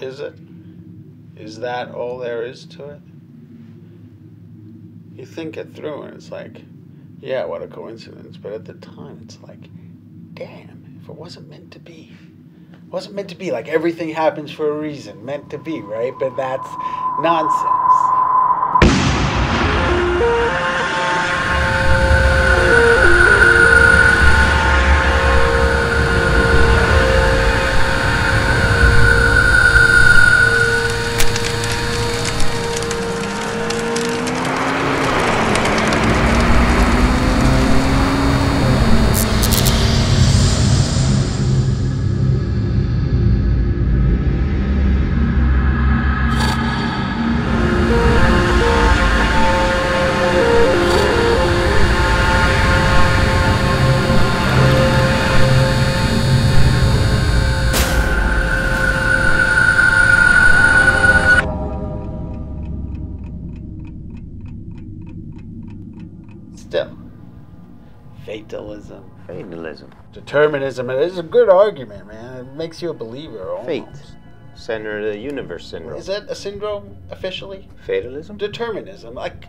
Is it? Is that all there is to it? You think it through and it's like, yeah, what a coincidence. But at the time, it's like, damn, if it wasn't meant to be. It wasn't meant to be. Like, everything happens for a reason. Meant to be, right? But that's nonsense. Still, fatalism. Fatalism. Determinism. It is a good argument, man. It makes you a believer. Almost. Fate. Center of the universe syndrome. Is that a syndrome officially? Fatalism? Determinism. Like,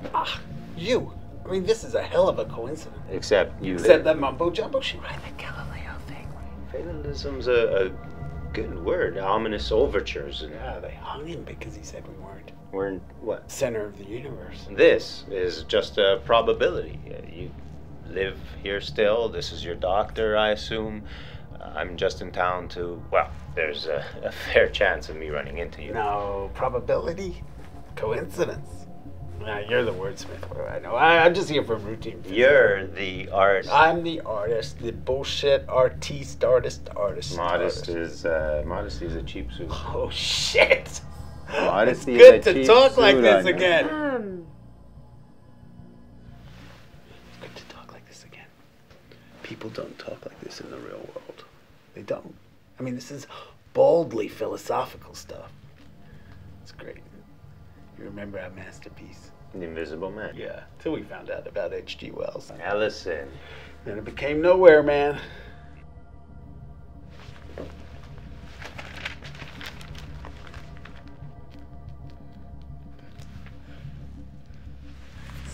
you. I mean, this is a hell of a coincidence. Except that mumbo jumbo shit, right? That Galileo thing. Fatalism's a good word. Ominous overtures. Yeah, they hung him because he said we weren't. We're in what? Center of the universe. This is just a probability. You live here still. This is your doctor, I assume. I'm just in town to, well, there's a fair chance of me running into you. No, probability? Coincidence. Nah, you're the wordsmith. What do I know? I'm just here for routine physics. You're the artist. I'm the artist. The bullshit artiste. Modesty is a cheap suit. Oh, shit. Modesty it's is good a to cheap talk like suit this on you. again. It's good to talk like this again. People don't talk like this in the real world. They don't. I mean, this is boldly philosophical stuff. It's great. You remember our masterpiece? The Invisible Man. Yeah, till we found out about H.G. Wells. Allison. And it became nowhere, man.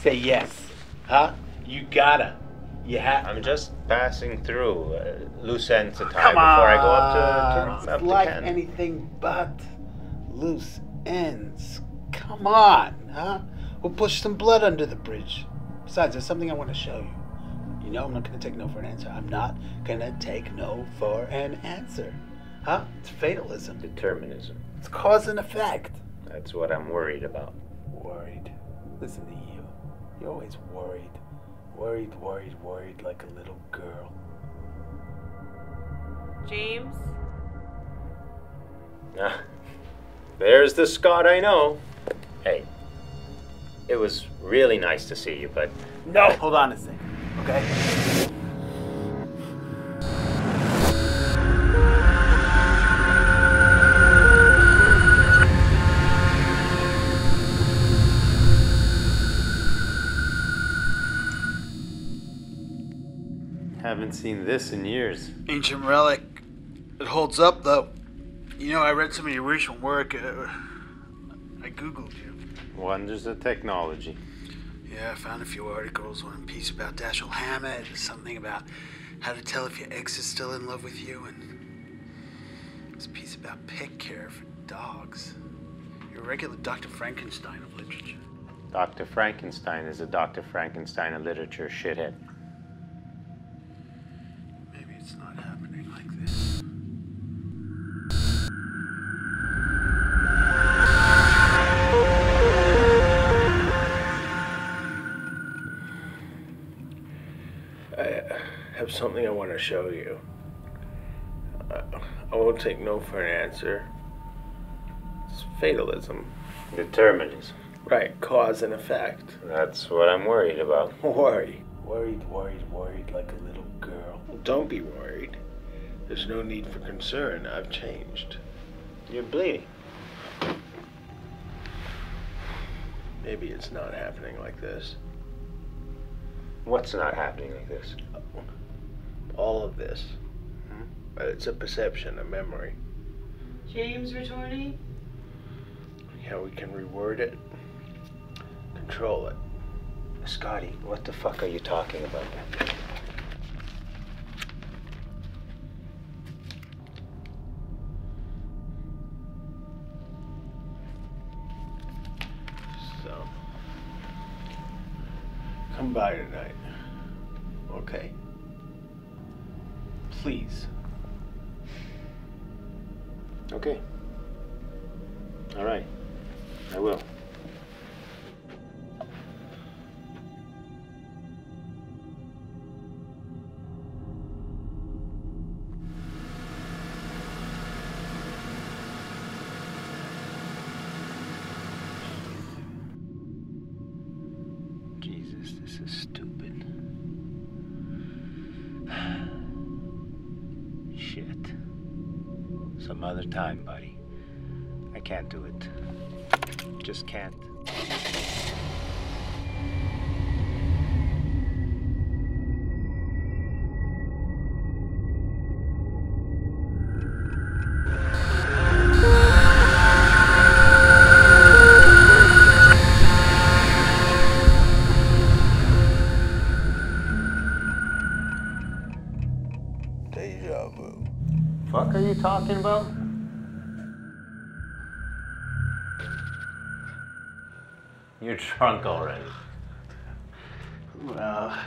Say yes. Huh? You gotta. You have. I'm just passing through loose ends to tie Come on. before I go up to like Canton. anything but loose ends. Come on, huh? We'll push some blood under the bridge. Besides, there's something I want to show you. You know I'm not going to take no for an answer. I'm not going to take no for an answer. Huh? It's fatalism. Determinism. It's cause and effect. That's what I'm worried about. Worried. Listen to you. You're always worried. Worried like a little girl. James? Ah, there's the Scott I know. Hey, it was really nice to see you, but... No! Hold on a second, okay? Haven't seen this in years. Ancient relic. It holds up, though. You know, I read some of your recent work. I Googled you. Wonders of technology. Yeah, I found a few articles. One piece about Dashiell Hammett, something about how to tell if your ex is still in love with you, and this piece about pet care for dogs. You're a regular Dr. Frankenstein of literature. Dr. Frankenstein is a Dr. Frankenstein of literature shithead. Maybe it's not happening like this. I have something I want to show you. I won't take no for an answer. It's fatalism. Determinism. Right, cause and effect. That's what I'm worried about. Worry. Worried like a little girl. Don't be worried. There's no need for concern. I've changed. You're bleeding. Maybe it's not happening like this. What's not happening like this? All of this. But it's a perception, a memory. James Retorni? Yeah, we can reword it. Control it. Scotty, what the fuck are you talking about? So, come by tonight. Okay? Please. Okay. All right. I will. Jesus, this is stupid. Shit. Some other time, buddy. I can't do it. Just can't. Deja vu. Fuck are you talking about? You're drunk already. Well,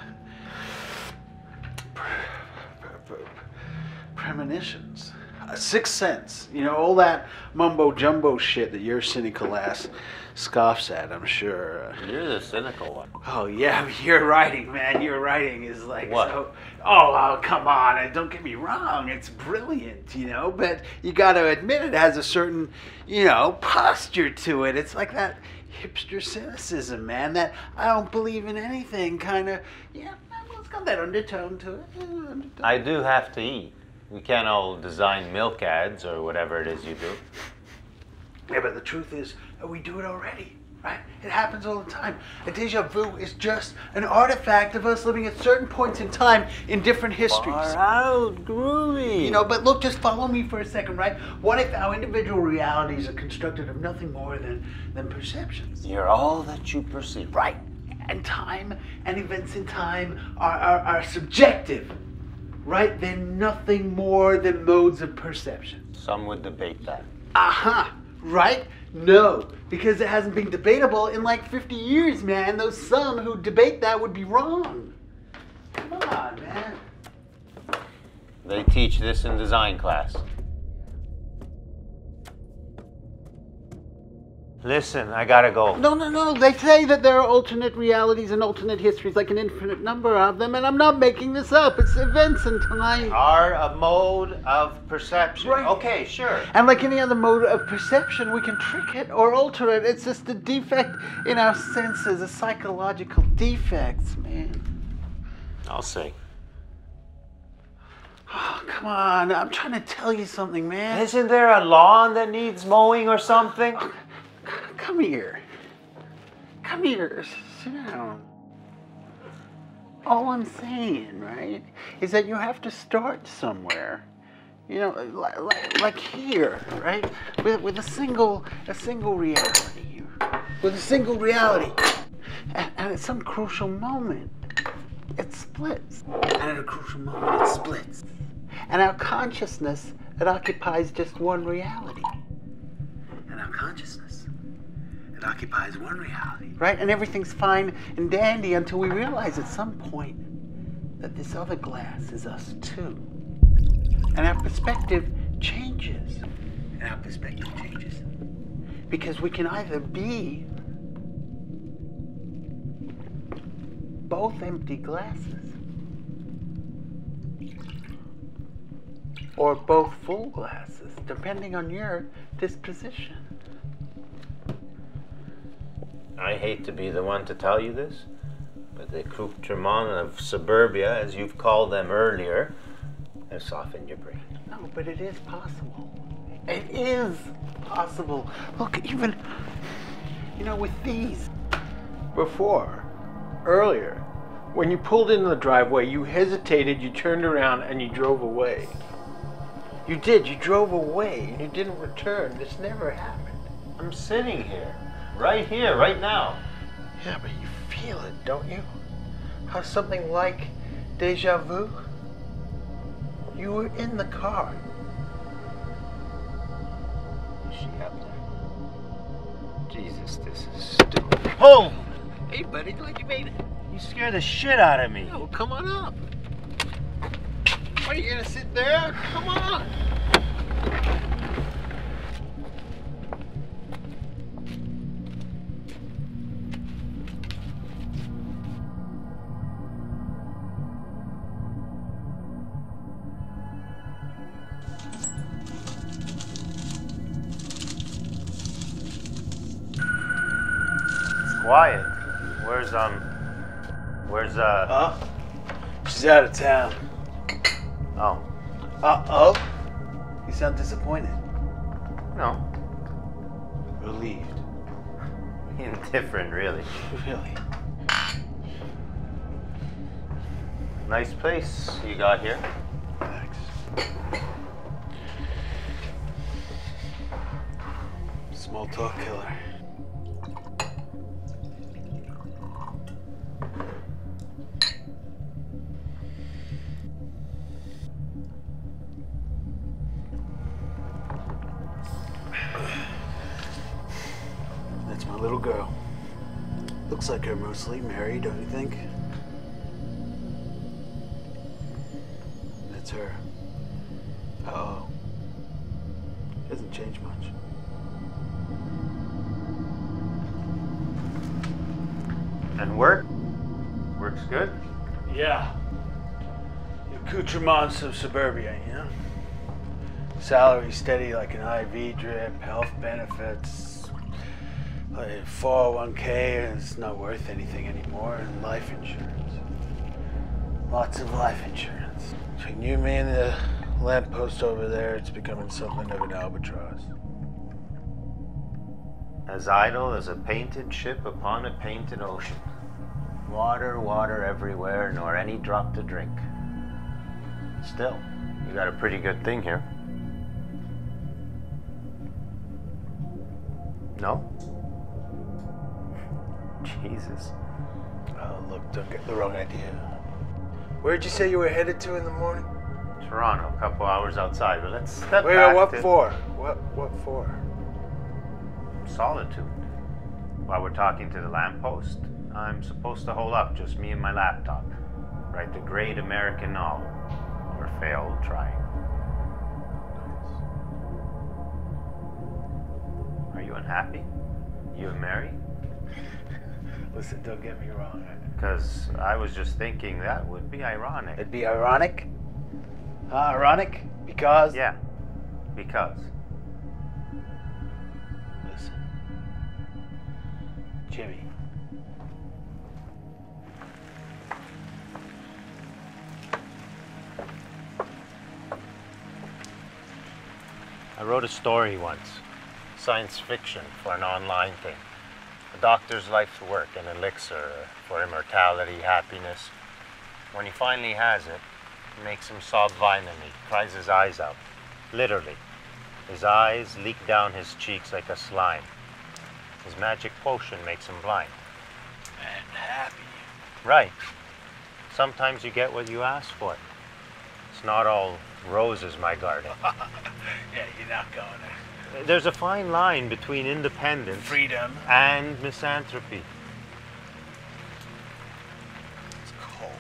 premonitions, sixth sense. You know, all that mumbo jumbo shit that your cynical ass scoffs at. I'm sure. You're the cynical one. Oh yeah, your writing, man. Your writing is like What? so. Oh, come on! And don't get me wrong, it's brilliant, you know. But you got to admit it has a certain, you know, posture to it. It's like that hipster cynicism, man. That I don't believe in anything kind of. Yeah, well, it's got that undertone to it. Undertone. I do have to eat. We can't all design milk ads or whatever it is you do. Yeah, but the truth is that we do it already, right? It happens all the time. A deja vu is just an artifact of us living at certain points in time in different histories. Far out, groovy. You know, but look, just follow me for a second, right? What if our individual realities are constructed of nothing more than perceptions? You're all that you perceive. Right. And time and events in time are subjective, right? They're nothing more than modes of perception. Some would debate that. Aha, right? No, because it hasn't been debatable in like 50 years, man. Those some who debate that would be wrong. Come on, man. They teach this in design class. Listen, I gotta go. No. They say that there are alternate realities and alternate histories, like an infinite number of them, and I'm not making this up. It's events in time. Are a mode of perception. Right. Okay, sure. And like any other mode of perception, we can trick it or alter it. It's just a defect in our senses, a psychological defects, man. I'll see. Oh, come on. I'm trying to tell you something, man. Isn't there a lawn that needs mowing or something? Come here. Come here. Sit down. All I'm saying, right, is that you have to start somewhere. You know, like here, right? With a single reality. With a single reality. And at some crucial moment, it splits. And at a crucial moment, it splits. And our consciousness, it occupies just one reality. And our consciousness, it occupies one reality. Right? And everything's fine and dandy until we realize at some point that this other glass is us too. And our perspective changes. And our perspective changes. Because we can either be both empty glasses or both full glasses, depending on your disposition. I hate to be the one to tell you this, but the accoutrement of suburbia, as you've called them earlier, have softened your brain. No, but it is possible. It is possible. Look, even, you know, with these. Before, earlier, when you pulled into the driveway, you hesitated, you turned around, and you drove away. You did. You drove away and you didn't return. This never happened. I'm sitting here, right now. Yeah, but you feel it, don't you? How something like deja vu? You were in the car. Is she up there? Jesus, this is stupid. Oh! Hey, buddy, like you made it. You scare the shit out of me. Oh, come on up. Are you gonna sit there? Come on. Quiet. Where's Huh? She's out of town. Oh. Uh-oh? You sound disappointed. No. Relieved. Indifferent, really. Really? Nice place you got here. Thanks. Small talk killer. That's my little girl. Looks like her mostly. Married, don't you think? That's her. Uh-oh. Hasn't changed much. And work? Work's good? Yeah. The accoutrements of suburbia, you know? Salary steady like an IV drip, health benefits, like 401k is not worth anything anymore, and life insurance. Lots of life insurance. Between you, me, and the lamppost over there, it's becoming something of an albatross. As idle as a painted ship upon a painted ocean. Water, water everywhere, nor any drop to drink. Still, you got a pretty good thing here. No? Jesus. Oh, look, don't get the wrong idea. Where'd you say you were headed to in the morning? Toronto, a couple hours outside, but let's step Wait, back what to for? What for? solitude. While we're talking to the lamppost, I'm supposed to hold up just me and my laptop. Write the great American novel. Or fail trying. Are you unhappy? You and Mary? Listen, don't get me wrong. Because I was just thinking that would be ironic. It'd be ironic? Ironic? Because? Yeah, because. Listen. Jimmy. I wrote a story once, science fiction for an online thing. A doctor's life's work, an elixir for immortality, happiness. When he finally has it, it makes him sob violently, cries his eyes out. Literally. His eyes leak down his cheeks like a slime. His magic potion makes him blind. And happy. Right. Sometimes you get what you ask for. It's not all roses, my garden. Yeah, you're not going there. There's a fine line between independence Freedom. and misanthropy. It's cold.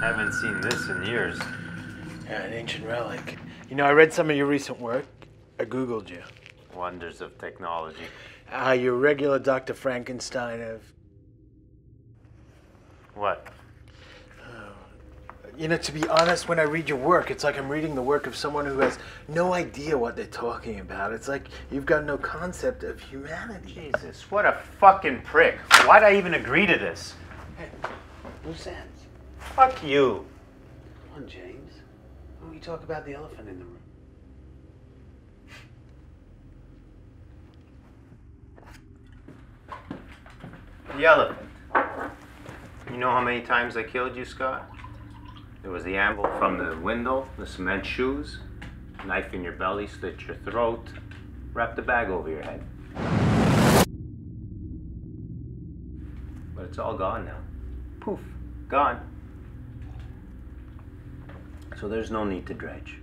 Haven't seen this in years. Yeah, an ancient relic. You know, I read some of your recent work. I Googled you. Wonders of technology. You're a regular Dr. Frankenstein of... What? You know, to be honest, when I read your work, it's like I'm reading the work of someone who has no idea what they're talking about. It's like you've got no concept of humanity. Jesus, what a fucking prick. Why'd I even agree to this? Hey, loose ends. Fuck you. Come on, James. Why don't we talk about the elephant in the room? The elephant. You know how many times I killed you, Scott? There was the anvil from the window, the cement shoes, knife in your belly, slit your throat, wrap the bag over your head. But it's all gone now. Poof, gone. So there's no need to dredge.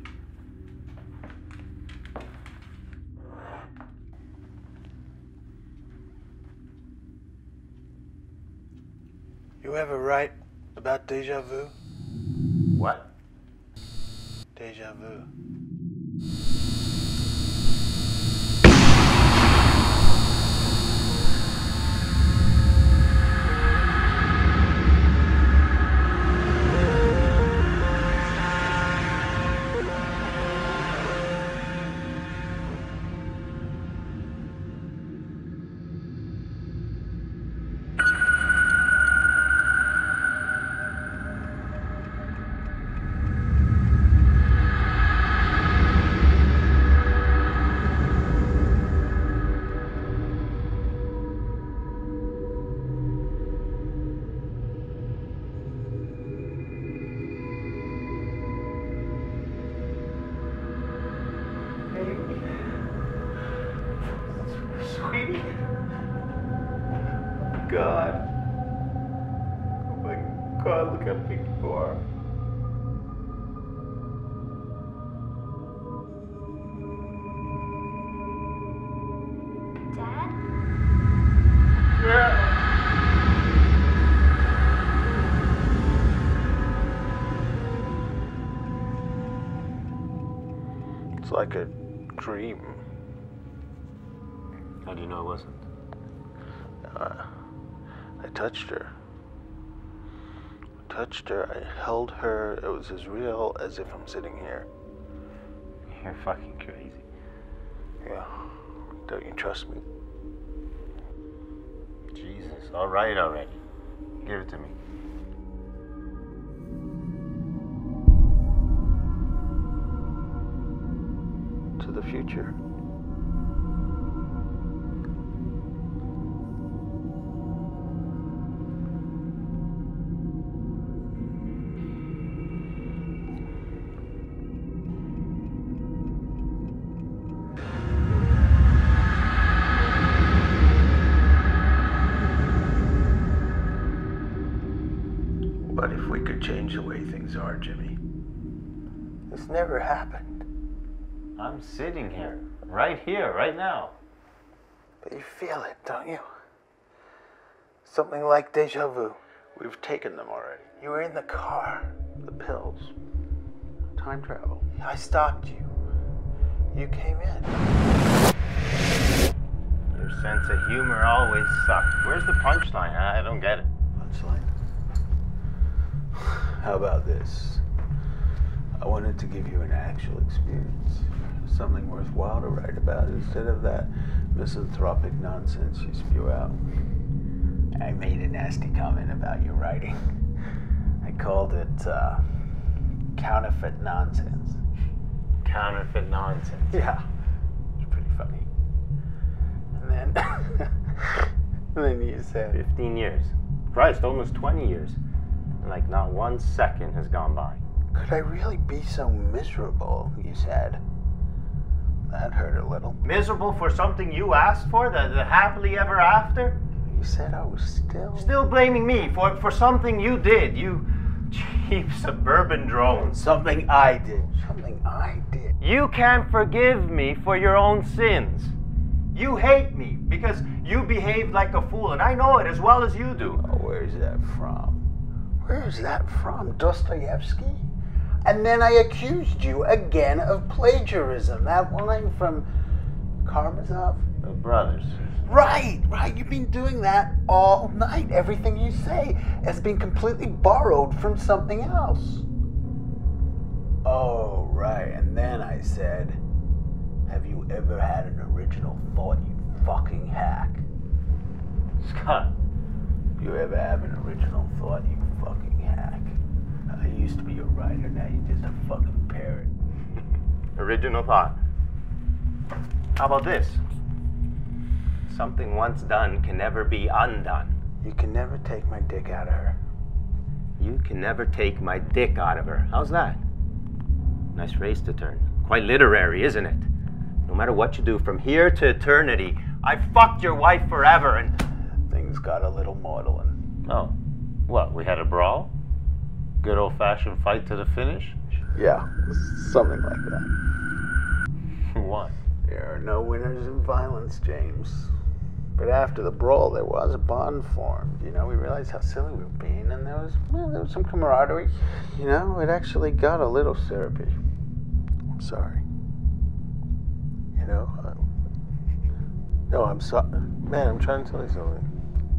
You ever write about deja vu? What? Deja vu. Sweetie. God. Oh my God, look how big you are. Dad? Yeah. It's like a dream. How do you know it wasn't? I touched her. I held her. It was as real as if I'm sitting here. You're fucking crazy. Yeah. Don't you trust me? Jesus, all right already. Give it to me. To the future. But if we could change the way things are, Jimmy. This never happened. I'm sitting here, right now. But you feel it, don't you? Something like deja vu. We've taken them already. You were in the car. The pills. Time travel. I stopped you. You came in. Your sense of humor always sucked. Where's the punchline? I don't get it. Punchline. How about this? I wanted to give you an actual experience. Something worthwhile to write about instead of that misanthropic nonsense you spew out. I made a nasty comment about your writing. I called it counterfeit nonsense. Counterfeit nonsense. Yeah, it's pretty funny. And then, and then you said, 15 years. Christ, almost 20 years. And like not 1 second has gone by. could I really be so miserable, you said. That hurt a little. Miserable for something you asked for? The happily ever after? You said I was still... Still blaming me for something you did, you cheap suburban drone. Something I did. Something I did. You can't forgive me for your own sins. You hate me because you behaved like a fool, and I know it as well as you do. Oh, where's that from? Where's that from? Dostoevsky? And then I accused you again of plagiarism. That line from Karamazov? The brothers. Right. You've been doing that all night. Everything you say has been completely borrowed from something else. Oh, right. And then I said, have you ever had an original thought, you fucking hack? Scott. You ever have an original thought, you fucking hack? I used to be a writer, now you're just a fucking parrot. Original thought. How about this? Something once done can never be undone. You can never take my dick out of her. You can never take my dick out of her. How's that? Nice phrase to turn. Quite literary, isn't it? No matter what you do from here to eternity, I fucked your wife forever and... Things got a little maudlin. Oh. What, we had a brawl? Good old-fashioned fight to the finish? Yeah, something like that. What? There are no winners in violence, James. But after the brawl, there was a bond formed. You know, we realized how silly we were being, and there was some camaraderie. You know, it actually got a little syrupy. I'm sorry. You know, no, I'm sorry. Man, I'm trying to tell you something.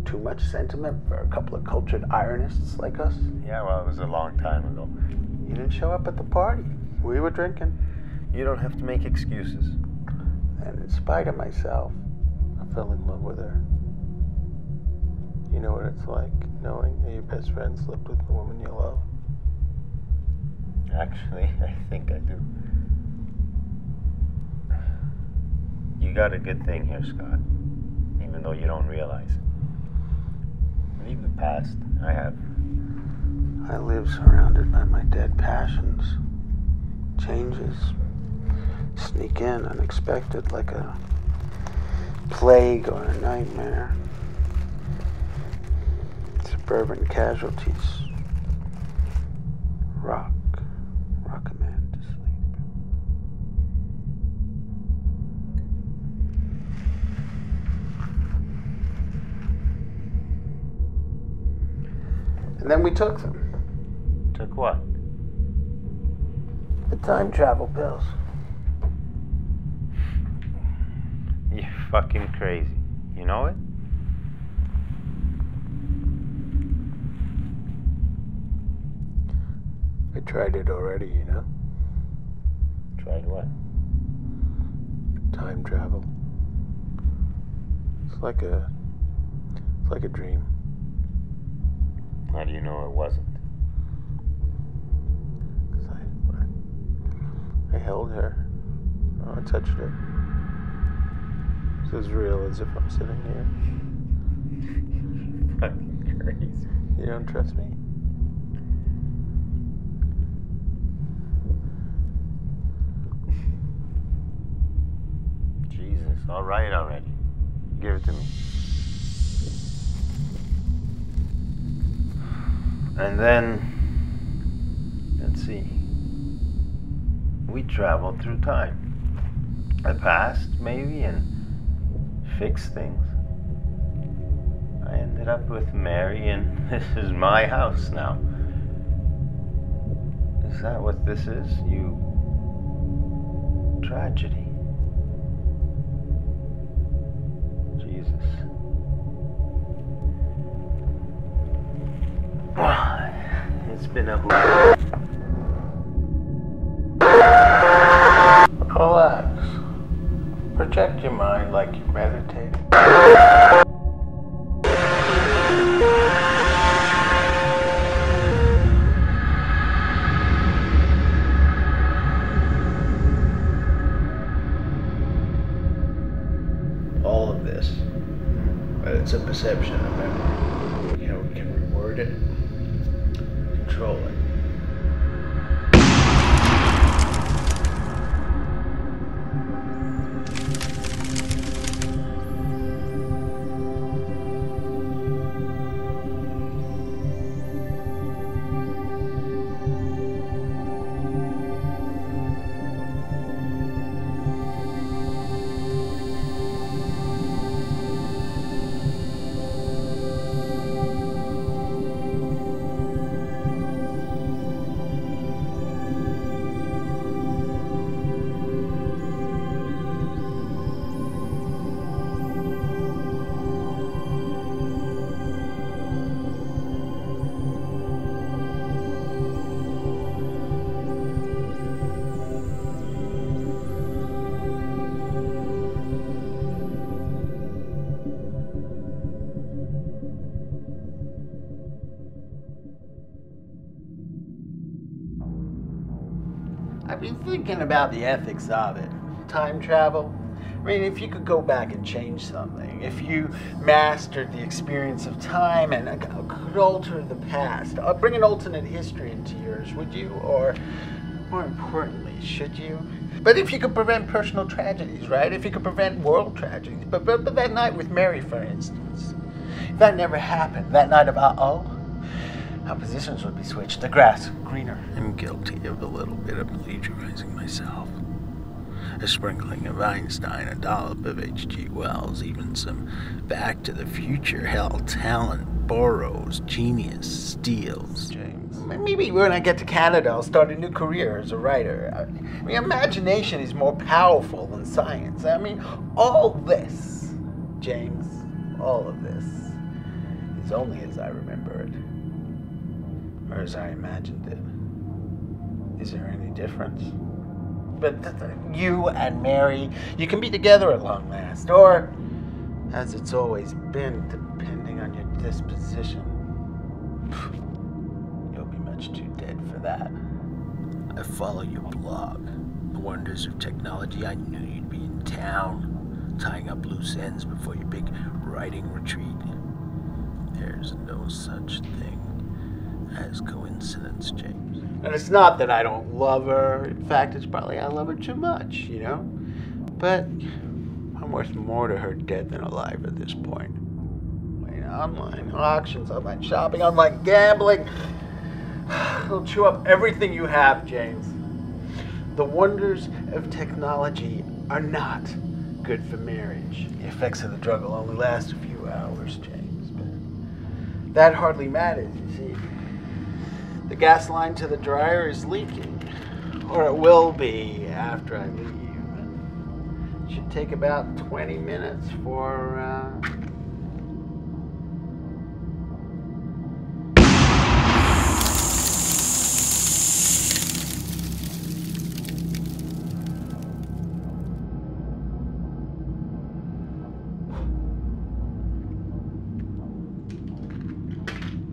Too much sentiment for a couple of cultured ironists like us? Yeah, well, it was a long time ago. You didn't show up at the party. We were drinking. You don't have to make excuses. And in spite of myself, I fell in love with her. You know what it's like, knowing that your best friend slept with the woman you love? Actually, I think I do. You got a good thing here, Scott. Even though you don't realize it. Leave the past. I have. I live surrounded by my dead passions. Changes sneak in unexpected like a plague or a nightmare. Suburban casualties. Rock a man to sleep. And then we took them. Took what? The time travel pills. You're fucking crazy. You know it? I tried it already, you know? Tried what? Time travel. It's like a dream. How do you know it wasn't? 'Cause I held her. Oh, I touched her. It's as real as if I'm sitting here. Fucking crazy. You don't trust me? Jesus, all right already. Give it to me. And then, let's see. We traveled through time. The past, maybe, and fixed things. I ended up with Mary, and this is my house now. Is that what this is? You... tragedy. Jesus. It's been a hoot. Relax. Project your mind like you're meditating. All of this, but it's a perception, remember? You know, we can reword it, control it. I've been thinking about the ethics of it. Time travel, I mean, if you could go back and change something, if you mastered the experience of time and could alter the past, bring an alternate history into yours, would you? Or, more importantly, should you? But if you could prevent personal tragedies, right? If you could prevent world tragedies. But that night with Mary, for instance, if that never happened, that night of our positions would be switched. The grass greener. I'm guilty of a little bit of plagiarizing myself. A sprinkling of Einstein, a dollop of H.G. Wells, even some Back to the Future. Hell, talent borrows, genius steals. James, maybe when I get to Canada, I'll start a new career as a writer. I mean, imagination is more powerful than science. I mean, all this, James, all of this is only as I remember it, or as I imagined it. Is there any difference? But you and Mary, you can be together at long last, or as it's always been, depending on your disposition. You'll be much too dead for that. I follow your blog, The Wonders of Technology. I knew you'd be in town, tying up loose ends before your big writing retreat. There's no such thing as coincidence, James. And it's not that I don't love her. In fact, it's probably I love her too much, you know? But I'm worth more to her dead than alive at this point. I mean, online auctions, online shopping, online gambling. It'll chew up everything you have, James. The wonders of technology are not good for marriage. The effects of the drug will only last a few hours, James. But that hardly matters, you see. The gas line to the dryer is leaking, or it will be after I leave. It should take about 20 minutes for,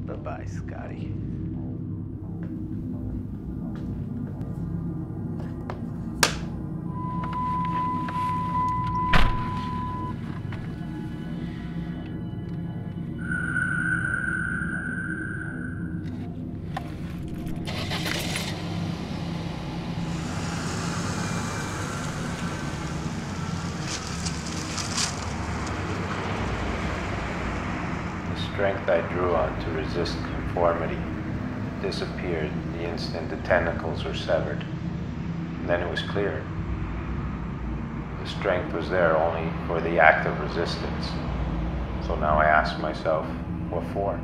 Bye-bye, Scotty. The strength I drew on to resist conformity disappeared the instant the tentacles were severed. And then it was clear. The strength was there only for the act of resistance. So now I ask myself, what for?